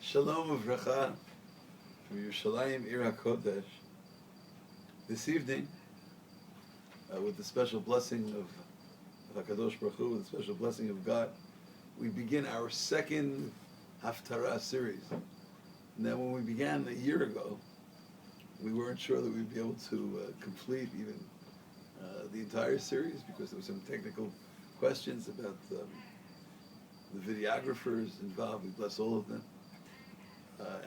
Shalom Uvracha from Yerushalayim, Ir HaKodesh. This evening, with the special blessing of HaKadosh Baruch Hu, with the special blessing of God, we begin our second Haftarah series. Now, when we began a year ago, we weren't sure that we'd be able to complete even the entire series because there were some technical questions about the videographers involved. We bless all of them.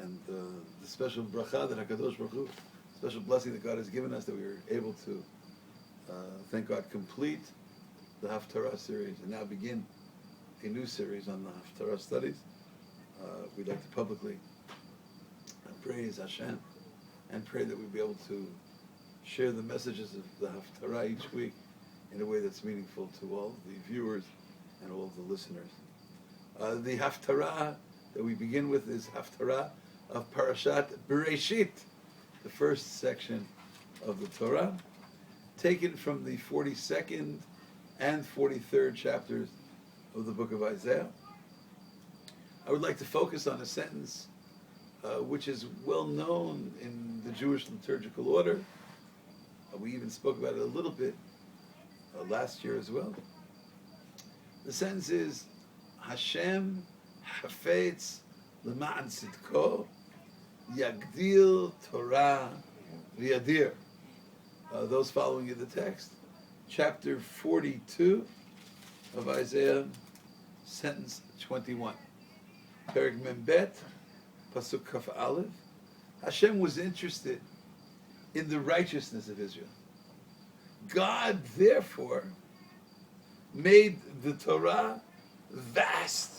And the special bracha that HaKadosh Baruch Hu, special blessing that God has given us, that we were able to, thank God, complete the Haftarah series and now begin a new series on the Haftarah studies. We'd like to publicly praise Hashem and pray that we'll be able to share the messages of the Haftarah each week in a way that's meaningful to all the viewers and all of the listeners. The Haftarah that we begin with is Haftarah of Parshat Bereshit, the first section of the Torah, taken from the 42nd and 43rd chapters of the book of Isaiah. I would like to focus on a sentence which is well known in the Jewish liturgical order. We even spoke about it a little bit last year as well. The sentence is, Hashem Hafetz L'ma'an Sidko Yagdil Torah V'yadir. Those following you the text, chapter 42 of Isaiah, sentence 21. Perek Membet, Pasuk Kaf Aleph. Hashem was interested in the righteousness of Israel. God, therefore, made the Torah vast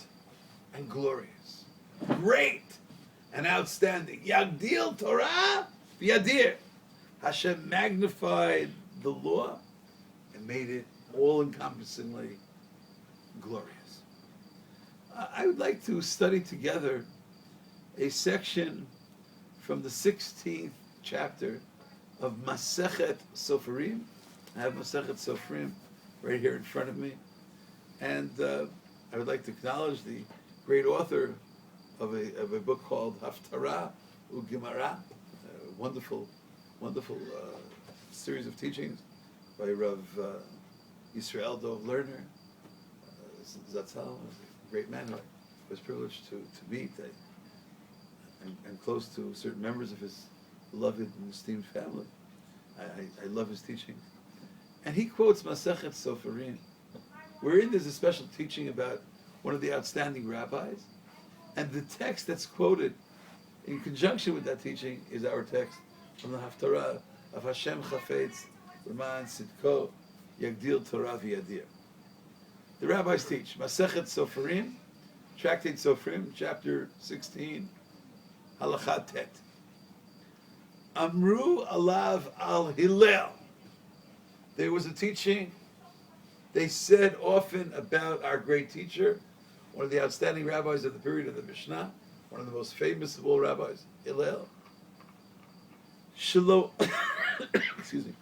and glorious, great and outstanding. Yagdil Torah v'yadir. Hashem magnified the law and made it all-encompassingly glorious. I would like to study together a section from the 16th chapter of Masechet Soferim. I have Masechet Soferim right here in front of me. And I would like to acknowledge the great author of a book called Haftarah U'Gemara, a wonderful series of teachings by Rav Yisrael Dov Lerner, Zatzal, a great man who I was privileged to meet. I'm close to certain members of his beloved and esteemed family. I love his teaching. And he quotes Masechet Soferim, wherein there's a special teaching about one of the outstanding rabbis, and the text that's quoted in conjunction with that teaching is our text from the Haftarah of Hashem Chafetz L'ma'an Sidko Yagdil Torah V'yadir. The rabbis teach Masechet Soferim, Tractate Soferim, chapter 16, Halakha Tet. Amru alav al Hillel. There was a teaching. They said often about our great teacher, one of the outstanding rabbis of the period of the Mishnah, one of the most famous of all rabbis, Hillel. Shelo, excuse me.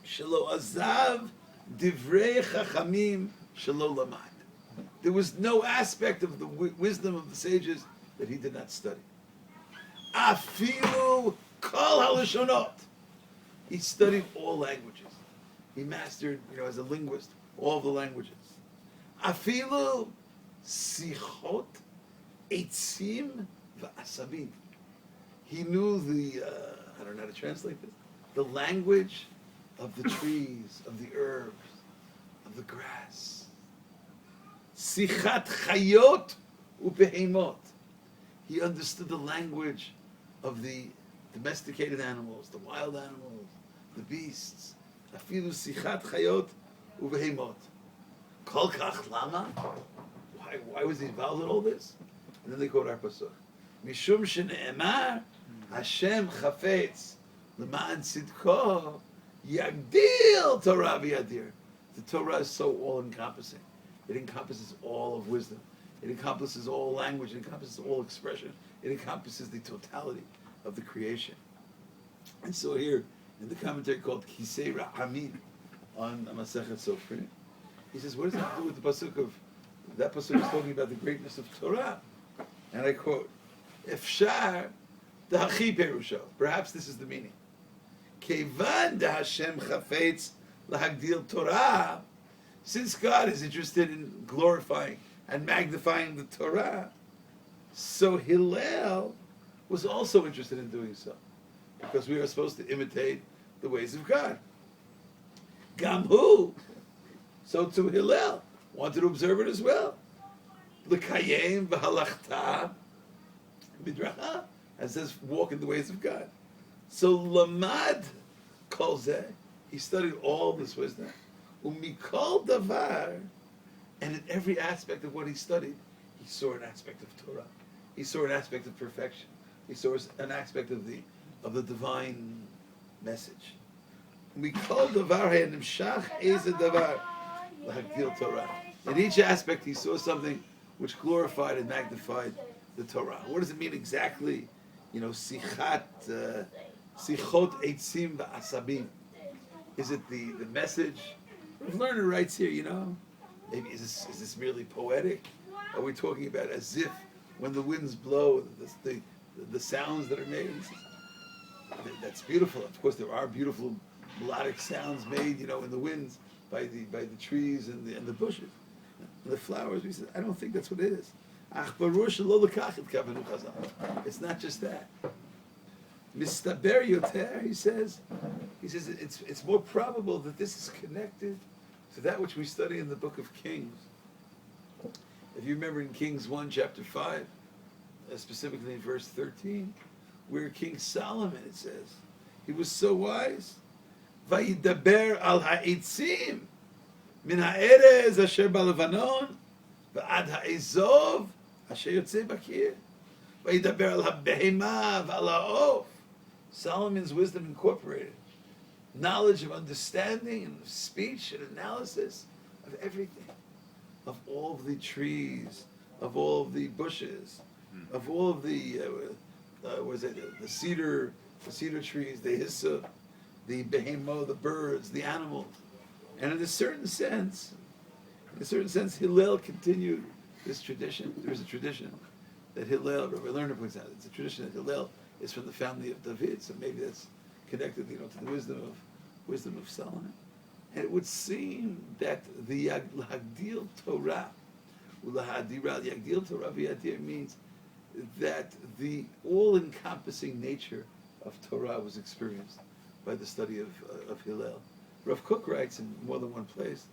Shelo azav divrei chachamim shelo lamad. There was no aspect of the wisdom of the sages that he did not study. Afilu kol halashonot. He studied all languages. He mastered, as a linguist, all the languages. Afilu sichot eitzim v'asabim. He knew the, I don't know how to translate this, the language of the trees, of the herbs, of the grass. Sichat chayot u'behemot. He understood the language of the domesticated animals, the wild animals, the beasts. Afilu sichat chayot u'behemot. Kol kach lama? Why was he involved in all this? And then they quote our pasuk. Mishum shene'emar Hashem chafetz l'ma'an sidko yagdil Torah v'yadir. The Torah is so all-encompassing. It encompasses all of wisdom. It encompasses all language. It encompasses all expression. It encompasses the totality of the creation. And so here, in the commentary called Kisei Ra'amim on Masechet Soferim, he says, what does that have to do with the pasuk of, that pasuk is talking about the greatness of Torah? And I quote, Efshar dahachi perusho. Perhaps this is the meaning. Kevan da Hashem chafetz lahagdil Torah. Since God is interested in glorifying and magnifying the Torah, so Hillel was also interested in doing so, because we are supposed to imitate the ways of God. Gamhu, so to Hillel, wanted to observe it as well. L'kayem v'halachta midracha, and says walk in the ways of God. So lamad kol zeh, he studied all this wisdom. Umikol davar, and in every aspect of what he studied, he saw an aspect of Torah. He saw an aspect of perfection. He saw an aspect of the divine message. Umikol davar nimshach eze davar lahagdil Torah. In each aspect, he saw something which glorified and magnified the Torah. What does it mean exactly? Sichot eitzim v'asabim. Is it the message? The learner writes here, maybe is this merely poetic? Are we talking about as if when the winds blow, the sounds that are made? That's beautiful. Of course, there are beautiful melodic sounds made, in the winds by the trees and the bushes, and the flowers. We said, I don't think that's what it is. It's not just that. Mistaber yoter, he says it's more probable that this is connected to that which we study in the book of Kings. If you remember in Kings 1, chapter 5, specifically in verse 13, where King Solomon, it says, he was so wise. Vayidaber al ha'itzim min ha'erez asher ba'levanon va'ad ha'ezov asher yotzei bakir. Vayidaber al ha'behema v'al ha'of. Solomon's wisdom incorporated knowledge of understanding and of speech and analysis of everything, of all of the trees, of all of the bushes, of all of the the cedar trees, the hyssop, the behemo, the birds, the animals. And in a certain sense, Hillel continued this tradition. There's a tradition that Hillel, Rabbi Lerner points out, it's a tradition that Hillel is from the family of David, so maybe that's connected, to the wisdom of Solomon. And it would seem that the Yagdil Torah, Yagdil Torah v'yadir means that the all-encompassing nature of Torah was experienced by the study of Hillel. Rav Kook writes in more than one place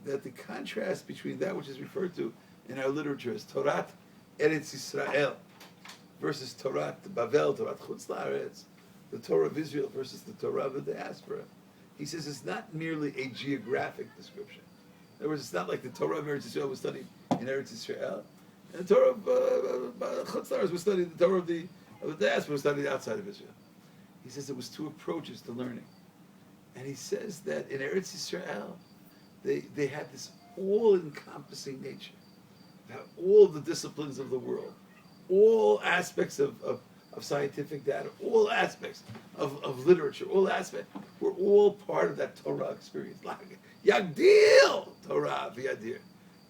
that the contrast between that which is referred to in our literature as Torah Eretz Yisrael versus Torah Bavel, Torah Chutz La'aretz, the Torah of Israel versus the Torah of the diaspora. He says it's not merely a geographic description. In other words, it's not like the Torah of Eretz Yisrael was studied in Eretz Yisrael, and the Torah of Chutz La'aretz was studied, the Torah of the diaspora was studied outside of Israel. He says it was two approaches to learning. And he says that in Eretz Yisrael, they had this all-encompassing nature, all the disciplines of the world, all aspects of scientific data, all aspects of literature, all aspects were all part of that Torah experience. Like Yagdil Torah v'yadir.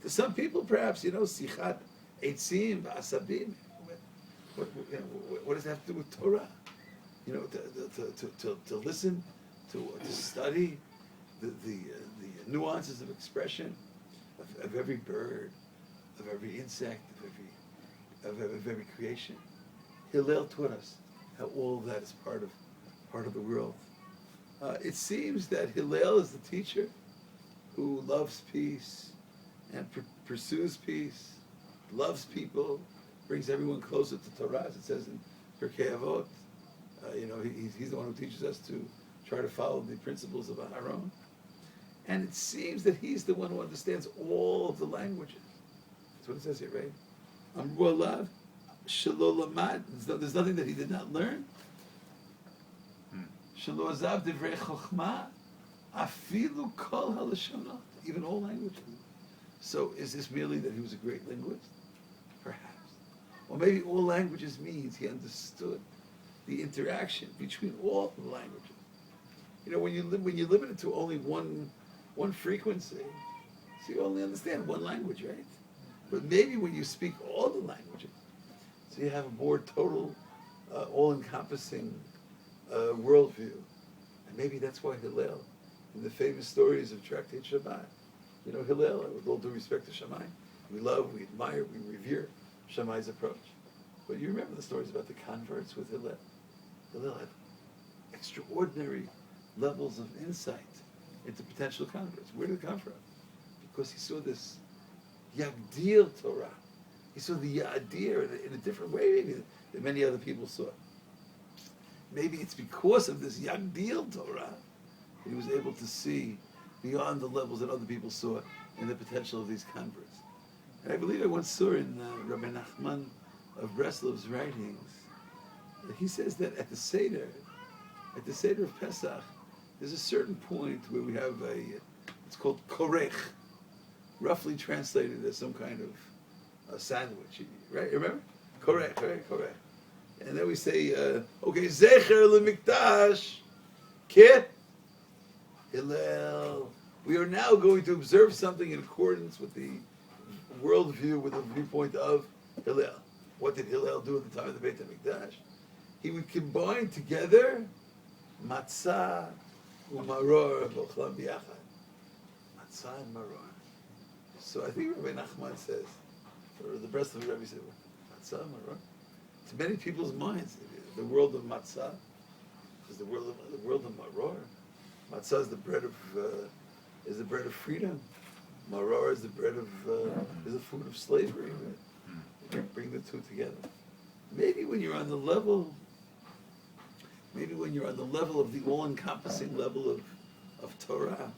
To some people, perhaps, Sichat Eitzim v'asabim. What does that have to do with Torah? To listen, to study the nuances of expression of every bird, of every insect, of every creation. Hillel taught us how all of that is part of the world. It seems that Hillel is the teacher who loves peace and pursues peace, loves people, brings everyone closer to Torah, as it says in Pirkei Avot. He's the one who teaches us to try to follow the principles of Aharon. And it seems that he's the one who understands all of the languages. That's what it says here, right? Amru alav shelo lamad. There's nothing that he did not learn. Shelo azav divrei chokhmah afilu kol halashonot. Even all languages. So is this merely that he was a great linguist? Perhaps. Or maybe all languages means he understood the interaction between all the languages. When you limit it to only one frequency, so you only understand one language, right? But maybe when you speak all the languages, so So you have a more total, all-encompassing worldview. And maybe that's why Hillel, in the famous stories of Tractate Shabbat, Hillel, with all due respect to Shammai, we love, we admire, we revere Shammai's approach. But you remember the stories about the converts with Hillel. Hillel had extraordinary levels of insight into potential converts. Where did it come from? Because he saw this Yagdil Torah. He saw the Yadir in a different way maybe than many other people saw. Maybe it's because of this Yagdil Torah that he was able to see beyond the levels that other people saw in the potential of these converts. And I believe I once saw in Rabbi Nachman of Breslov's writings, he says that at the Seder of Pesach, there's a certain point where we have it's called korech, roughly translated as some kind of a sandwich, right? Remember? Korech, right? Korech. And then we say, okay, Zecher leMikdash, Kit, Hillel. We are now going to observe something in accordance with the worldview, with the viewpoint of Hillel. What did Hillel do at the time of the Beit HaMikdash? He would combine together matzah umaror b'ochlam b'yachad. Matzah and maror. So I think Rabbi Nachman says, or the rest of the Rabbi said, matzah and maror. To many people's minds, the world of matzah is the world of maror. Matzah is the bread of freedom. Maror is the bread of is the food of slavery. Right? Bring the two together. Maybe when you're on the level of the all-encompassing level of Torah,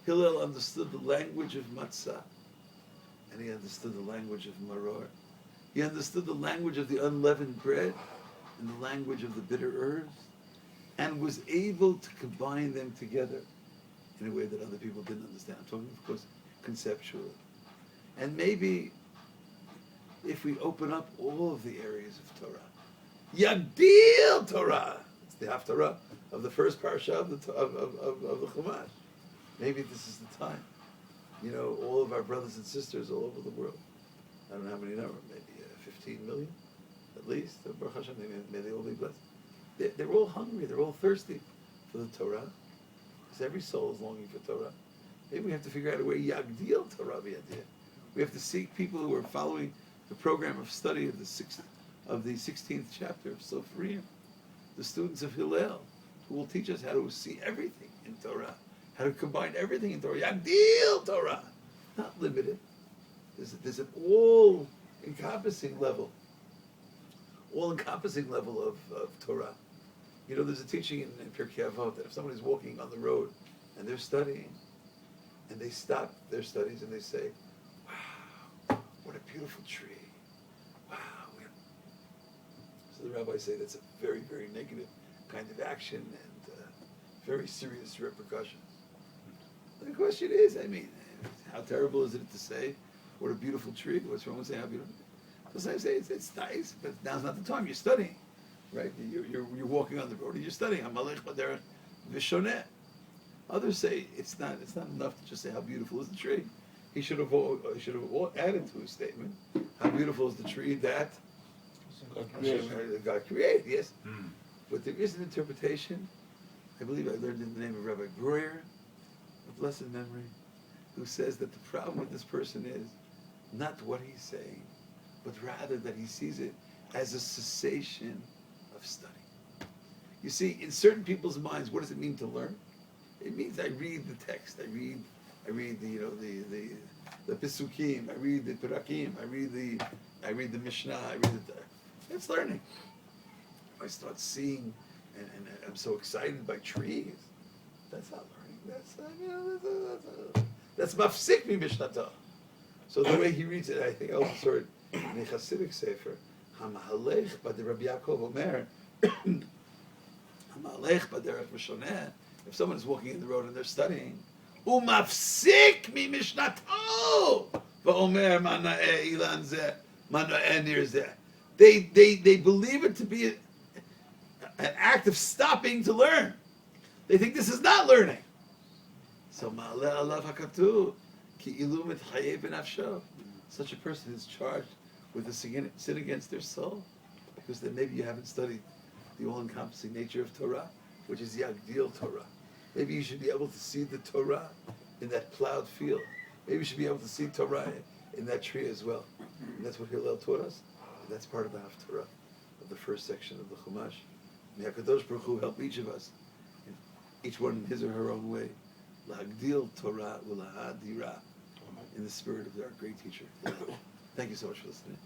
Hillel understood the language of matzah, and he understood the language of maror. He understood the language of the unleavened bread and the language of the bitter herbs, and was able to combine them together in a way that other people didn't understand. I'm talking, of course, conceptually. And maybe if we open up all of the areas of Torah, Yagdil Torah, it's the Haftarah of the first Parshat of the Chumash. Maybe this is the time. All of our brothers and sisters all over the world, I don't know how many number, maybe 15 million at least, Baruch Hashem, may they all be blessed. They're all hungry, they're all thirsty for the Torah, because every soul is longing for Torah. Maybe we have to figure out a way, Yagdil Torah b'yadeh. We have to seek people who are following the program of study of the 16th chapter of Sofrim, the students of Hillel, who will teach us how to see everything in Torah, how to combine everything in Torah. Yagdil Torah, not limited. There's an all-encompassing level of Torah. There's a teaching in Pirkei Avot that if somebody's walking on the road and they're studying, and they stop their studies and they say, "Wow, what a beautiful tree! Wow." So the rabbis say that's a very, very negative kind of action and very serious repercussions. And the question is, how terrible is it to say, "What a beautiful tree"? What's wrong with saying how beautiful? So I say it's nice, but now's not the time. You're studying, right? You're walking on the road and you're studying. Hamalech baderech v'shoneh. Others say it's not enough to just say how beautiful is the tree. He should have added to his statement, how beautiful is the tree that God created. Yes, but there is an interpretation. I believe I learned in the name of Rabbi Breuer, of blessed memory, who says that the problem with this person is not what he's saying, but rather that he sees it as a cessation of study. You see, in certain people's minds, what does it mean to learn? It means I read the text, I read the Pisukim, I read the Perakim, I read the Mishnah, it's learning. I start seeing, and I'm so excited by trees. That's not learning. That's mafsik mi mishnata. So the way he reads it, I think I also saw it in a Hasidic sefer. Hamahalech b'der Rabbi Yaakov Omer. Hamalech b'derech v'shoneh. If someone is walking in the road and they're studying, umafsik mi mishnato v'omer ma na'eh ilan zeh, ma na'eh nir zeh. They believe it to be an act of stopping to learn. They think this is not learning. So ma'aleh alav hakatuv ki ilu mitchayev b'nafsho. Such a person is charged with the sin against their soul, because then maybe you haven't studied the all-encompassing nature of Torah, which is the Agdil Torah. Maybe you should be able to see the Torah in that plowed field. Maybe you should be able to see Torah in that tree as well. And that's what Hillel taught us. And that's part of the Haftarah of the first section of the Chumash. May HaKadosh Baruch Hu help each of us, each one in his or her own way, L'Hagdil Torah U'Lahadira, in the spirit of our great teacher. Thank you so much for listening.